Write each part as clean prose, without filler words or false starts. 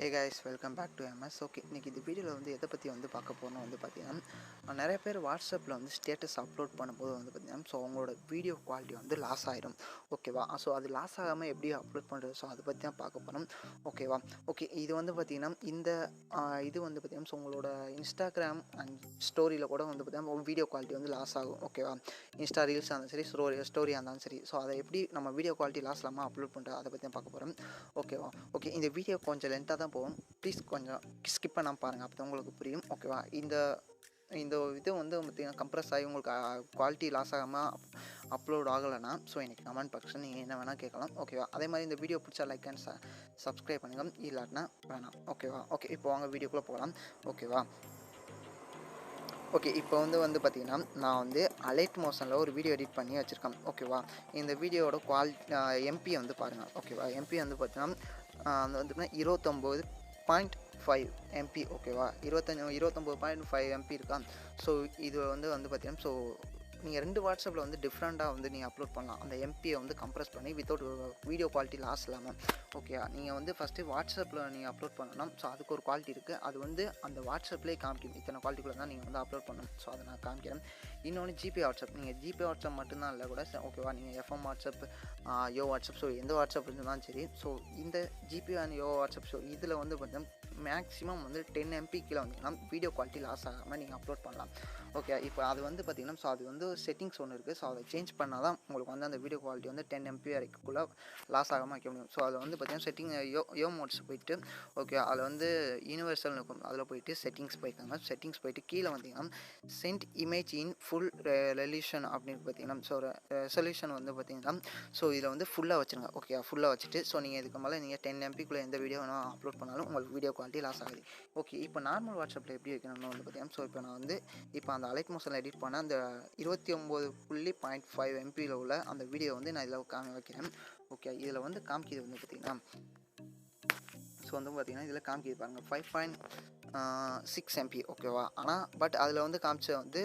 Hey guys, welcome back to MS. Okay, இன்றைக்கி இந்த வீடியோவில் வந்து எதை பற்றி வந்து பார்க்க போகிறோம் வந்து பார்த்திங்கன்னா, நிறைய பேர் வாட்ஸ்அப்பில் வந்து ஸ்டேட்டஸ் அப்லோட் பண்ணும்போது வந்து பார்த்திங்கன்னா, ஸோ அவங்களோட வீடியோ குவாலிட்டி வந்து லாஸ் ஆகிடும். ஓகேவா? ஸோ அது லாஸ் ஆகாமல் எப்படி அப்லோட் பண்ணுறது, ஸோ அதை பற்றி தான் பார்க்க போகிறோம். ஓகேவா? ஓகே, இது வந்து பார்த்திங்கன்னா இது வந்து பார்த்திங்கன்னா, ஸோ உங்களோட இன்ஸ்டாகிராம் அண்ட் ஸ்டோரியில் கூட வந்து பார்த்திங்கன்னா வீடியோ குவாலிட்டி வந்து லாஸ் ஆகும். ஓகேவா? இன்ஸ்டா ரீல்ஸாக இருந்தாலும் சரி, ஸ்டோரியாக இருந்தாலும் சரி, ஸோ அதை எப்படி நம்ம வீடியோ குவாலிட்டி லாஸ் இல்லாமல் அப்லோட் பண்ணுறது, அதை பற்றி தான் பார்க்க போகிறோம். ஓகேவா? ஓகே, இந்த வீடியோ கொஞ்சம் லென்த்தாக தான் போகும். ப்ளீஸ் கொஞ்சம் ஸ்கிப் பண்ணாமல் பாருங்கள், அப்போ தான் உங்களுக்கு புரியும். ஓகேவா? இந்த இது வந்து பார்த்திங்கன்னா கம்ப்ரஸ் ஆகி உங்களுக்கு குவாலிட்டி லாஸ் ஆகாமல் அப்லோட் ஆகலைன்னா, ஸோ எனக்கு கமெண்ட் பாக்ஸில் நீங்கள் என்ன வேணால் கேட்கலாம். ஓகேவா? அதே மாதிரி இந்த வீடியோ பிடிச்சா லைக் அண்ட் சப்ஸ்கிரைப் பண்ணுங்கள், இல்லாட்டினா வேணாம். ஓகேவா? ஓகே, இப்போ வாங்க வீடியோக்குள்ளே போகலாம். ஓகேவா? ஓகே, இப்போ வந்து பார்த்திங்கன்னா நான் வந்து அலைட் மோஷனில் ஒரு வீடியோ எடிட் பண்ணி வச்சுருக்கேன். ஓகேவா? இந்த வீடியோவோட எம்பி வந்து பாருங்கள். ஓகேவா? எம்பி வந்து பார்த்திங்கன்னா அது வந்து 29.5 எம்பி. ஓகேவா? 29.5 எம்பி இருக்கா? ஸோ இது வந்து பார்த்திங்கன்னா, ஸோ நீங்கள் 2 வாட்ஸ்அப்பில் வந்து டிஃப்ரெண்ட்டாக வந்து நீங்கள் அப்லோட் பண்ணலாம். அந்த எம்பியை வந்து கம்ப்ரஸ் பண்ணி வித்தவுட் வீடியோ குவாலிட்டி லாஸ் இல்லாமல். ஓகேவா? நீங்கள் வந்து ஃபஸ்ட்டு வாட்ஸ்அப்பில் நீங்கள் அப்லோட் பண்ணணும். ஸோ அதுக்கு ஒரு குவாலிட்டி இருக்குது. அது வந்து அந்த வாட்ஸ்அப்லேயே காமிக்கும். இத்தனை குவாலிட்டிக்குள்ளே தான் நீங்கள் வந்து அப்லோட் பண்ணணும். ஸோ அதை நான் காமிக்கிறேன். இன்னொன்று ஜிபே வாட்ஸ்அப். நீங்கள் ஜிபே வாட்ஸ்அப் மட்டும்தான் இல்லை கூட. ஓகேவா? நீங்கள் FM WhatsApp, Yo WhatsApp, so எந்த வாட்ஸ்அப் இருந்தாலும் சரி. ஸோ இந்த GPay and Yo WhatsApp, so இதில் வந்து பார்த்தீங்கன்னா மேக்ஸிமம் வந்து 10 எம்பி கீழே வந்தீங்கன்னா வீடியோ குவாலிட்டி லாஸ் ஆகாமல் நீங்கள் அப்லோட் பண்ணலாம். ஓகே, இப்போ அது வந்து பார்த்திங்கன்னா, ஸோ அது வந்து செட்டிங்ஸ் ஒன்று இருக்குது. ஸோ அதை சேஞ்ச் பண்ணால் தான் உங்களுக்கு வந்து அந்த வீடியோ குவாலிட்டி வந்து 10 எம்பி வரைக்குள்ளே லாஸ் ஆகாமல் வைக்க முடியும். ஸோ அதில் வந்து பார்த்திங்கன்னா செட்டிங் யோ மோட்ஸ் போயிட்டு, ஓகே, அதில் வந்து யூனிவர்சல் இருக்கும். அதில் போயிட்டு செட்டிங்ஸ் போய்க்காங்க. செட்டிங்ஸ் போயிட்டு கீழே வந்தீங்கன்னா send image in full resolution அப்படின்னு பார்த்தீங்கன்னா, ஸோ ரெசல்யூஷன் வந்து பார்த்திங்கன்னா, ஸோ இதில் வந்து ஃபுல்லாக வச்சுருங்க. ஓகே, ஃபுல்லாக வச்சுட்டு, ஸோ நீங்கள் இதுக்கு மேலே நீங்கள் 10 எம்பிக்குள்ளே எந்த வீடியோ வேணால் அப்லோட் பண்ணாலும் உங்களுக்கு வீடியோ குவாலிட்டி லாஸ் ஆகுது. ஓகே, இப்போ நார்மல் வாட்ஸ்அப்பில் எப்படி வைக்கணும்னு வந்து பார்த்தீங்கன்னா, ஸோ இப்போ நான் வந்து அந்த அலைட் மோஷனில் எடிட் பண்ண அந்த 29.5 எம்பியில் உள்ள அந்த வீடியோ வந்து நான் இதில் வைக்கிறேன். ஓகே, இதில் வந்து காமிக்கிது வந்து பார்த்திங்கன்னா, ஸோ வந்து பார்த்திங்கன்னா இதில் காமிக்கிது பாருங்கள் 5.6 எம்பி. ஓகேவா? ஆனால் பட் அதில் வந்து காமிச்ச வந்து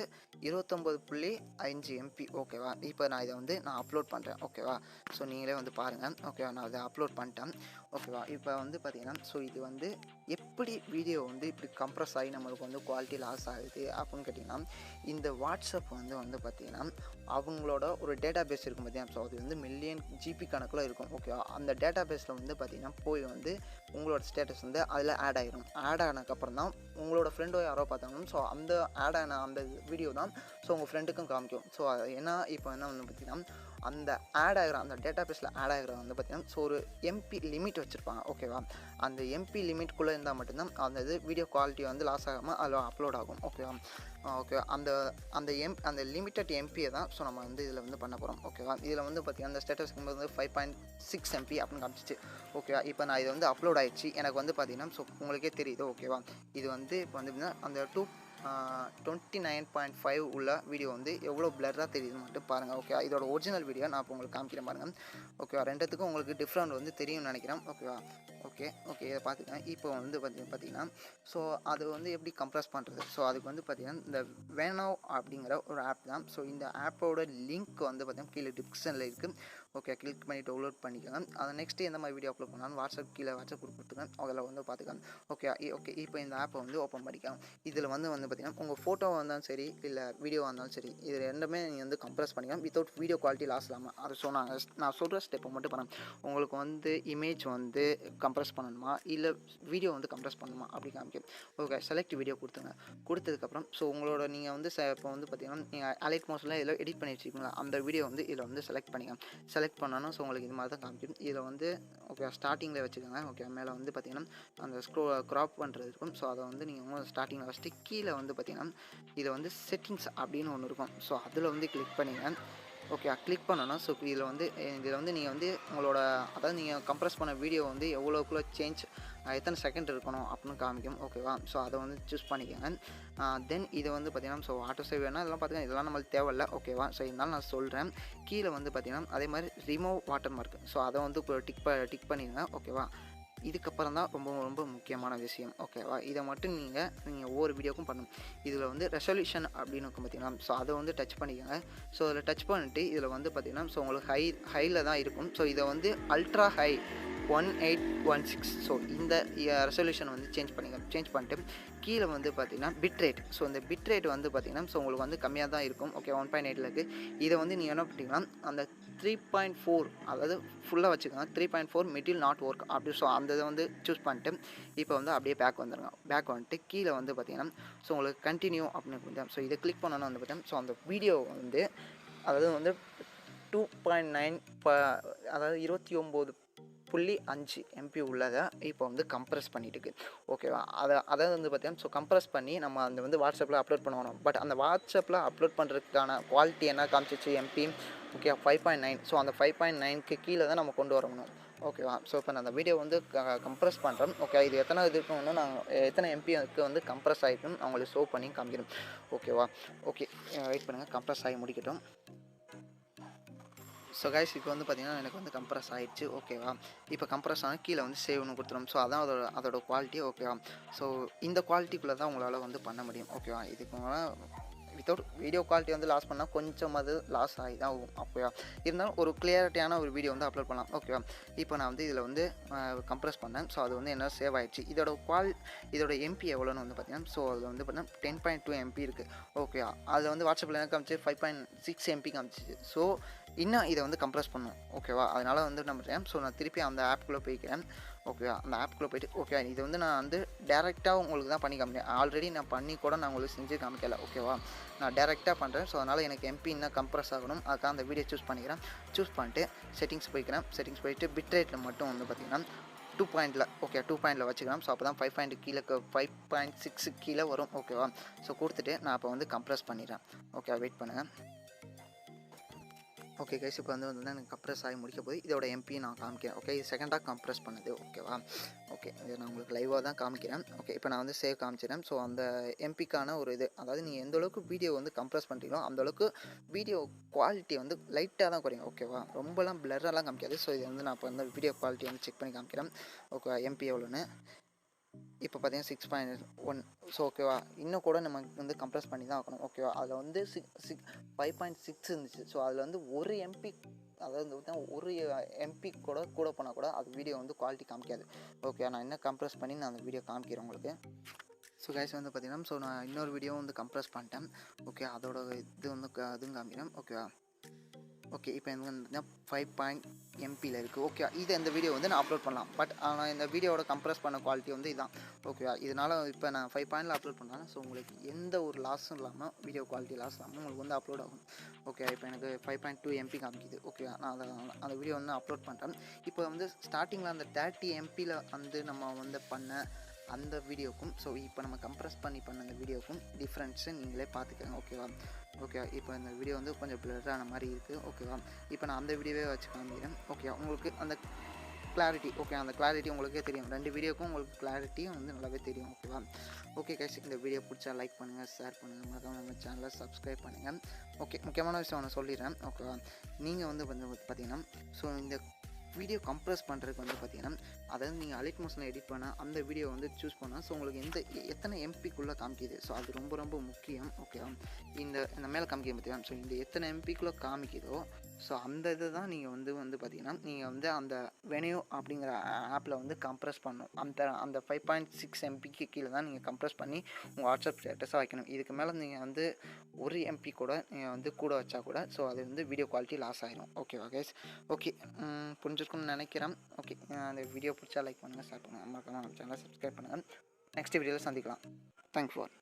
29.5 எம்பி. ஓகேவா? இப்போ நான் இதை வந்து அப்லோட் பண்ணுறேன். ஓகேவா? ஸோ நீங்களே வந்து பாருங்கள். ஓகேவா? நான் அதை அப்லோட் பண்ணிட்டேன். ஓகேவா? இப்போ வந்து பார்த்திங்கன்னா, ஸோ இது வந்து எப்படி வீடியோ வந்து இப்படி கம்ப்ரஸ் ஆகி நம்மளுக்கு வந்து குவாலிட்டி லாஸ் ஆகுது அப்படின்னு கேட்டிங்கன்னா, இந்த வாட்ஸ்அப் வந்து பார்த்திங்கன்னா அவங்களோட ஒரு டேட்டா பேஸ் இருக்கும் பார்த்தியா? ஸோ அது வந்து மில்லியன் ஜிபி கணக்கில் இருக்கும். ஓகேவா? அந்த டேட்டா பேஸில் வந்து பார்த்திங்கன்னா போய் வந்து உங்களோட ஸ்டேட்டஸ் வந்து அதில் ஆட் ஆகிடும். ஆட் ஆனதுக்கப்புறம் தான் உங்களோட ஃப்ரெண்டோ யாரோ பார்த்தாங்கன்னு, ஸோ அந்த ஆட் ஆன அந்த வீடியோ தான் ஸோ உங்கள் ஃப்ரெண்டுக்கும் காமிக்கும். ஸோ ஏன்னா இப்போ என்ன வந்து பார்த்திங்கன்னா, அந்த ஆட் ஆகிற அந்த டேட்டா பேஸில் ஆட் ஆகிற வந்து பார்த்திங்கன்னா, ஸோ ஒரு எம்பி லிமிட் வச்சுருப்பாங்க. ஓகேவா? அந்த எம்பி லிமிட்குள்ளே இருந்தால் மட்டும்தான் அந்த இது வீடியோ குவாலிட்டி வந்து லாஸ் ஆகாமல் அதில் அப்லோட் ஆகும். ஓகேவா? ஓகே, அந்த லிமிட்டட் எம்பியை தான் ஸோ நம்ம வந்து இதில் வந்து பண்ண போகிறோம். ஓகேவா? இதில் வந்து பார்த்திங்கன்னா அந்த ஸ்டேட்டஸ்க்கு வந்து 5.6 எம்பி அப்படின்னு காமிச்சிச்சு. ஓகேவா? இப்போ நான் இது வந்து அப்லோட் ஆகிடுச்சு. எனக்கு வந்து பார்த்திங்கன்னா, ஸோ உங்களுக்கே தெரியுது. ஓகேவா? இது வந்து இப்போ வந்து அந்த 29.5 உள்ள வீடியோ வந்து எவ்வளோ பிளர்ராக தெரியுது மட்டும் பாருங்கள். ஓகே, இதோட ஒரிஜினல் வீடியோ நான் இப்போ உங்களுக்கு காமிக்கிறேன் பாருங்கள். ஓகேவா? ரெண்டுத்துக்கும் உங்களுக்கு டிஃப்ரெண்ட் வந்து தெரியும்னு நினைக்கிறேன். ஓகேவா? ஓகே, இதை பார்த்துக்கேன். இப்போ வந்து பார்த்திங்கன்னா, ஸோ அது வந்து எப்படி கம்ப்ரஸ் பண்ணுறது, ஸோ அதுக்கு வந்து பார்த்திங்கன்னா இந்த வேனோ அப்படிங்கிற ஒரு ஆப் தான். ஸோ இந்த ஆப்போட லிங்க் வந்து பார்த்திங்கன்னா கீழே டிஸ்கிரிப்ஷனில் இருக்குது. ஓகே, கிளிக் பண்ணி டவுன்லோட் பண்ணிக்கோங்க. அதை நெக்ஸ்ட்டு எந்த மாதிரி வீடியோ அப்லோட் பண்ணாலும் வாட்ஸ்அப் குரூப் கொடுத்துருங்க, அதில் வந்து பார்த்துக்கலாம். ஓகே, இப்போ இந்த ஆப்பை வந்து ஓப்பன் பண்ணிக்கலாம். இதில் வந்து பார்த்திங்கன்னா உங்கள் ஃபோட்டோவாக இருந்தாலும் சரி, இல்லை வீடியோவாக இருந்தாலும் சரி, இது ரெண்டுமே நீங்கள் வந்து கம்ப்ரஸ் பண்ணிக்கலாம் வித்தவுட் வீடியோ குவாலிட்டி லாஸ் இல்லாமல். அது நான் சொல்கிற ஸ்டெப்பை மட்டும் பண்ணேன். உங்களுக்கு வந்து இமேஜ் வந்து கம்ப்ரஸ் பண்ணணுமா, இல்லை வீடியோ வந்து கம்ப்ரஸ் பண்ணணுமா அப்படி காமிக்கும். ஓகே, செலக்ட் வீடியோ கொடுத்ததுக்கப்புறம் ஸோ உங்களோட நீங்கள் வந்து இப்போ வந்து பார்த்திங்கன்னா நீங்கள் அலைட் மோஷனில் இதில் எடிட் பண்ணி வச்சுருக்கீங்களா, அந்த வீடியோ வந்து இதில் வந்து செலக்ட் பண்ணிக்கலாம். செலக்ட் பண்ணணும். ஸோ உங்களுக்கு இது மாதிரி தான் காமிக்கும். இதில் வந்து ஓகே ஸ்டார்டிங்கில் வச்சுக்கோங்க. ஓகே, மேலே வந்து பார்த்திங்கன்னா அந்த க்ராப் பண்ணுறது இருக்கும். ஸோ அதை வந்து நீங்கள் ஸ்டார்டிங்கில் வச்சுட்டு கீழே வந்து பார்த்திங்கன்னா இதில் வந்து செட்டிங்ஸ் அப்படின்னு ஒன்று இருக்கும். ஸோ அதில் வந்து கிளிக் பண்ணிங்க. ஓகே, கிளிக் பண்ணணும். ஸோ இதில் வந்து நீங்கள் வந்து உங்களோட அதாவது நீங்கள் கம்ப்ரஸ் பண்ண வீடியோ வந்து எவ்வளோக்குள்ளே சேஞ்ச் எத்தனை செகண்ட் இருக்கணும் அப்படின்னு காமிக்கும். ஓகேவா? ஸோ அதை வந்து சூஸ் பண்ணிக்கோங்க. தென் இதை வந்து பார்த்திங்கன்னா, ஸோ ஆட்டோ சேவ் வேணால் இதெல்லாம் பார்த்திங்கன்னா இதெல்லாம் நம்மளுக்கு தேவையில்லை. ஓகேவா? ஸோ இருந்தாலும் நான் சொல்கிறேன். கீழே வந்து பார்த்திங்கன்னா அதே மாதிரி ரிமூவ் வாட்டர் மார்க், ஸோ அதை வந்து டிக் பண்ணிடுங்க. ஓகேவா? இதுக்கப்புறம் தான் ரொம்ப ரொம்ப முக்கியமான விஷயம். ஓகேவா? இதை மட்டும் நீங்கள் ஒவ்வொரு வீடியோக்கும் பண்ணணும். இதில் வந்து ரெசல்யூஷன் அப்படின்னு இருக்கும் பார்த்திங்கன்னா, ஸோ அதை வந்து டச் பண்ணிக்கோங்க. ஸோ அதில் டச் பண்ணிவிட்டு இதில் வந்து பார்த்திங்கன்னா, ஸோ உங்களுக்கு ஹையில் தான் இருக்கும். ஸோ இதை வந்து அல்ட்ரா ஹை 1816. ஸோ இந்த ரெசல்யூஷன் வந்து சேஞ்ச் பண்ணிட்டு கீழே வந்து பார்த்தீங்கன்னா பிட் ரேட். ஸோ இந்த பிட் ரேட் வந்து பார்த்தீங்கன்னா ஸோ உங்களுக்கு வந்து கம்மியாக தான் இருக்கும். ஓகே 1.8 இருக்குது. இதை வந்து நீங்கள் என்ன பண்ணிட்டீங்கன்னா அந்த 3.4 அதாவது ஃபுல்லாக வச்சுக்கோங்க. 3.4 மிடில் நாட் ஒர்க் அப்படி. ஸோ அந்த இதை வந்து சூஸ் பண்ணிட்டு இப்போ வந்து அப்படியே பேக் வந்துடுங்க. பேக் வந்துட்டு கீழே வந்து பார்த்தீங்கன்னா ஸோ உங்களுக்கு கண்டினியூ அப்படின்னு கொஞ்சம். ஸோ இதை கிளிக் பண்ணோன்னு வந்து பார்த்தீங்கன்னா ஸோ அந்த வீடியோ வந்து அதாவது வந்து 2.9 அதாவது 29.5 MB உள்ளதை இப்போ வந்து கம்ப்ரஸ் பண்ணிட்டு இருக்கு. ஓகேவா, அதை வந்து பார்த்தீங்கன்னா ஸோ கம்ப்ரஸ் பண்ணி நம்ம அந்த வந்து வாட்ஸ்அப்பில் அப்லோட் பண்ணுவோம். பட் அந்த வாட்ஸ்அப்பில் அப்லோட் பண்ணுறதுக்கான குவாலிட்டி என்ன காமிச்சிச்சு MP. ஓகே 5.9. ஸோ அந்த 5.9க்கு கீழே தான் நம்ம கொண்டு வரணும். ஓகேவா, ஸோ இப்போ நான் அந்த வீடியோ வந்து கம்ப்ரஸ் பண்ணுறேன். ஓகே, இது எத்தனை இருக்குன்னு நான் எத்தனை MBக்கு வந்து கம்ப்ரஸ் ஆகிட்டுன்னு அவங்களுக்கு ஷோ பண்ணி காமிக்கணும். ஓகேவா, ஓகே வெயிட் பண்ணுங்கள், கம்ப்ரஸ் ஆகி முடிக்கட்டும். ஸோ கைஸ் இப்போ வந்து பார்த்தீங்கன்னா எனக்கு வந்து கம்ப்ரஸ் ஆகிடுச்சு. ஓகேவா, இப்போ கம்ப்ரஸ் ஆனால் கீழே வந்து சேவ்னு கொடுத்துரும். ஸோ அதான் அதோட குவாலிட்டி. ஓகேவா, ஸோ இந்த குவாலிட்டிக்குள்ளே தான் உங்களால் வந்து பண்ண முடியும். ஓகேவா, இதுக்கு வித்தவுட் வீடியோ குவாலிட்டி வந்து லாஸ் பண்ணால் கொஞ்சம் அது லாஸ் ஆகி தான் ஆகும். ஓகேவா, இருந்தாலும் ஒரு கிளியரிட்டியான ஒரு வீடியோ வந்து அப்லோட் பண்ணலாம். ஓகேவா, இப்போ நான் வந்து இதில் வந்து கம்ப்ரஸ் பண்ணேன். ஸோ அது வந்து என்ன சேவ் ஆகிடுச்சு. இதோட MP எவ்வளோன்னு வந்து பார்த்தீங்கன்னா ஸோ அதில் வந்து பார்த்தீங்கன்னா 10.2 MB இருக்குது. ஓகேவா, அதில் வந்து வாட்ஸ்அப்பில் என்ன காமிச்சு 5.6 MB காமிச்சிச்சு. ஸோ இன்னும் இதை வந்து கம்ப்ரஸ் பண்ணும். ஓகேவா, அதனால் வந்து நம்ம ஸோ நான் திருப்பி அந்த ஆப்புக்குள்ளே போய்க்கிறேன். ஓகேவா, அந்த ஆப்புக்குள்ளே போய்ட்டு ஓகே இது வந்து நான் வந்து டேரெக்டாக உங்களுக்கு தான் பண்ணி காமிக்கிறேன். ஆல்ரெடி நான் பண்ணி கூட நான் உங்களுக்கு செஞ்சு காமிக்கல. ஓகேவா, நான் டேரெக்டாக பண்ணுறேன். ஸோ அதனால் எனக்கு MP இன்னும் கம்ப்ரஸ் ஆகணும். அதுக்காக அந்த வீடியோ சூஸ் பண்ணிக்கிறேன். சூஸ் பண்ணிட்டு செட்டிங்ஸ் போய்க்கிறேன். செட்டிங்ஸ் போயிட்டு பிட் ரேட்டில் மட்டும் வந்து பார்த்திங்கன்னா 2 பாயிண்டில் ஓகே 2 பாயிண்டில் வச்சுக்கலாம். ஸோ அப்போ தான் 5 பாயிண்ட் கீழே 5.6 கீழே வரும். ஓகேவா, ஸோ கொடுத்துட்டு நான் இப்போ வந்து கம்ப்ரஸ் பண்ணிடுறேன். ஓகே வெயிட் பண்ணுங்கள். ஓகே கைஸ், இப்போ வந்து எனக்கு கம்ப்ரஸ் ஆகி முடிக்க போய் இதோட MP நான் காமிக்கிறேன். ஓகே, இது செகண்டாக கம்ப்ரஸ் பண்ணுது. ஓகேவா, ஓகே இது நான் உங்களுக்கு லைவாக தான் காமிக்கிறேன். ஓகே இப்போ நான் வந்து சேவ் காமிச்சிடறேன். ஸோ அந்த MPக்கான ஒரு இது அதாவது நீங்கள் எந்த அளவுக்கு வீடியோ வந்து கம்ப்ரஸ் பண்ணுறீங்களோ அந்தளவுக்கு வீடியோ குவாலிட்டி வந்து லைட்டாக தான் குறையும். ஓகேவா, ரொம்பலாம் பிளரெல்லாம் காமிக்காது. ஸோ இது வந்து நான் இப்போ வந்து வீடியோ குவாலிட்டி வந்து செக் பண்ணி காமிக்கிறேன். ஓகே MP எவ்வளோன்னு இப்போ பார்த்தீங்கன்னா 6.1. ஸோ ஓகேவா, இன்னும் கூட நம்ம வந்து கம்ப்ரஸ் பண்ணி தான் ஆகணும். ஓகேவா, அதில் வந்து 5.6 இருந்துச்சு. ஸோ அதில் வந்து ஒரு MP அதாவது ஒரு MP கூட போனால் கூட அது வீடியோ வந்து குவாலிட்டி காமிக்காது. ஓகே, நான் என்ன கம்ப்ரஸ் பண்ணி நான் அந்த வீடியோ காமிக்கிறேன் உங்களுக்கு. ஸோ கைஸ் வந்து பார்த்தீங்கன்னா ஸோ நான் இன்னொரு வீடியோ வந்து கம்ப்ரஸ் பண்ணிட்டேன். ஓகே, அதோட இது வந்து அதுவும் காமிக்கிறேன். ஓகேவா, ஓகே இப்போ எனக்கு வந்து 5 MBயில் இருக்குது. ஓகே, இது இந்த வீடியோ வந்து நான் அப்லோட் பண்ணலாம். பட் ஆனால் இந்த வீடியோவோட கம்ப்ரஸ் பண்ண குவாலிட்டி வந்து இதுதான். ஓகேவா, இதனால் இப்போ நான் 5 பாயிண்டில் அப்லோட் பண்ணேன். ஸோ உங்களுக்கு எந்த ஒரு லாஸும் இல்லாமல் வீடியோ குவாலிட்டி லாஸ் இல்லாமல் உங்களுக்கு வந்து அப்லோட் ஆகும். ஓகே, இப்போ எனக்கு 5.2 MB காமிக்குது. ஓகே, நான் அந்த வீடியோ வந்து அப்லோட் பண்ணுறேன். இப்போ வந்து ஸ்டார்டிங்கில் அந்த 30 MBயில் வந்து நம்ம வந்து பண்ண அந்த வீடியோக்கும் ஸோ இப்போ நம்ம கம்ப்ரஸ் பண்ணி பண்ண அந்த வீடியோக்கும் டிஃப்ரென்ஸை நீங்களே பார்த்துக்கோங்க. ஓகேவா, ஓகே இப்போ இந்த வீடியோ வந்து கொஞ்சம் பிளரான மாதிரி இருக்குது. ஓகேவா, இப்போ நான் அந்த வீடியோவே வச்சு காமிக்கிறேன். ஓகே, உங்களுக்கு அந்த கிளாரிட்டி ஓகே அந்த கிளாரிட்டி உங்களுக்கே தெரியும். 2 வீடியோக்கும் உங்களுக்கு கிளாரிட்டியும் வந்து நல்லாவே தெரியும். ஓகேவா, ஓகே கைஸ், இந்த வீடியோ பிடிச்சா லைக் பண்ணுங்கள், ஷேர் பண்ணுங்கள், மறக்காம நம்ம சேனலை சப்ஸ்கிரைப் பண்ணுங்கள். ஓகே, முக்கியமான விஷயம் ஒன்று சொல்லிடுறேன். ஓகேவா, நீங்கள் வந்து பார்த்தீங்கன்னா ஸோ இந்த வீடியோ கம்ப்ரஸ் பண்ணுறதுக்கு வந்து பார்த்தீங்கன்னா அதாவது நீங்கள் அலைட் மோஷனில் எடிட் பண்ணால் அந்த வீடியோ வந்து சூஸ் பண்ணால் ஸோ உங்களுக்கு எத்தனை MBக்குள்ளே காமிக்குது. ஸோ அது ரொம்ப ரொம்ப முக்கியம். ஓகேவா, இந்த மேலே காமிக்க பார்த்தீங்கன்னா ஸோ இந்த எத்தனை MBக்குள்ளே காமிக்குதோ ஸோ அந்த இதை தான் நீங்கள் வந்து பார்த்தீங்கன்னா நீங்கள் வந்து அந்த வெனியூ அப்படிங்கிற ஆப்பில் வந்து கம்ப்ரஸ் பண்ணணும். அந்த 5.6 MBக்கு கீழே தான் நீங்கள் கம்ப்ரஸ் பண்ணி உங்கள் வாட்ஸ்அப் ஸ்டேட்டஸாக வைக்கணும். இதுக்கு மேலே நீங்கள் வந்து ஒரு MP கூட நீங்கள் வந்து கூட வச்சா கூட ஸோ அது வந்து வீடியோ குவாலிட்டி லாஸ் ஆகிடும். ஓகேவா கைஸ், ஓகே புரிஞ்சிருக்கும்னு நினைக்கிறேன். ஓகே, அந்த வீடியோ பிடிச்சா லைக் பண்ணுங்கள், ஷேர் பண்ணுங்கள், மறக்காம நம்ம சேனலை சப்ஸ்கிரைப் பண்ணுங்கள். நெக்ஸ்ட் வீடியோவில் சந்திக்கலாம். Thanks for